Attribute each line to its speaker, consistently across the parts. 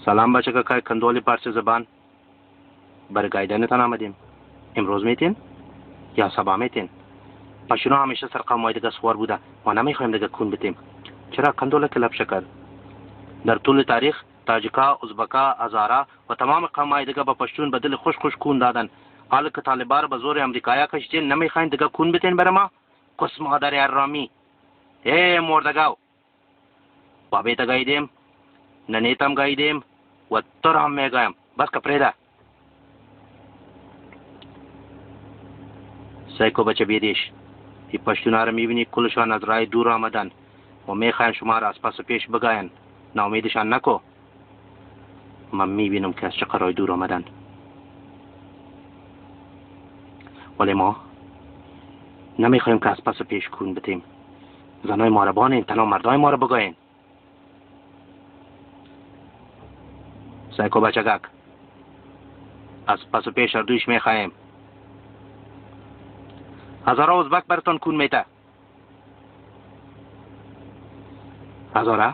Speaker 1: سلام بچه که کندولی پارس زبان برای گایدنتان آمدیم. امروز میتین یا صبح میتین؟ پشتو همیشه سر قومای دیگه سوار بوده و نمیخوایم دیگه کون بتیم. چرا کندوله کلب شکر؟ در طول تاریخ تاجیکا، ازبکا، هزارا و تمام قومای دیگه با پشتون بدل خوش کون دادن. حالا که طالبان به زور امریکایا کشیدین نمیخواین دیگه کون بتین برای ما؟ کس مادر ارامی. مردگاو. بابیتا گایدیم، ننیتم گایدیم و تر هم میگایم. بس که پریده. سایکو بچه بیدیش. این پشتونا رو میبینی کلشان از راه دور آمدن و میخواین شما را از پس پیش بگاین. ناامیدشان نکو. من میبینم که از چه راه دور آمدن. ولی ما نمیخوایم که از پس پیش کون بتیم. زنای ما را بانین، تنها مردای ما را بگاین. سایکو بچگک. از پس پیش اردویش میخوایم. هزاره ازبک براتون کون میته. هزاره؟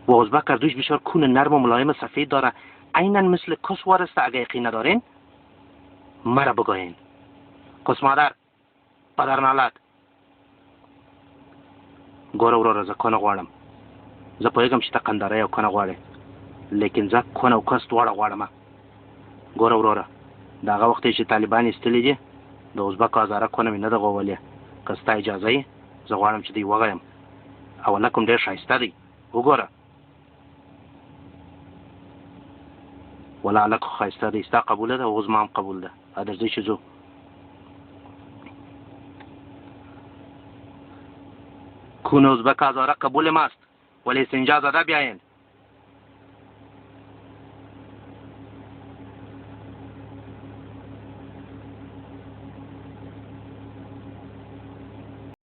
Speaker 1: و ازبک اردویش بسیار کون نرم و ملایم سفید داره. عیناً مثل کس وارسته. اگه یقین ندارین مرا بگاین. کس مادر پدر نالت. گوره وراره زه کنه غواړم. زه پوهیږم چې ته قنداره او کنه غواړې، لیکن زه کونه او کس دواړه غواړم. ګوره وراره، د هغه وخت چې طالبان ایستلي دي د ازبک او هزاره کونه مې نه ده غوولې. که ستا اجازه یې زه غواړم چې دوی وغیم. او هلک هم ډېر ښایسته دی. وګوره. ولا هلک خو ښایسته دی. ستا قبوله ده او زما هم قبول ده. درځئ چې ځو. کون ازبک هزاره قبول ماست، ولی سنجا زده بیاین.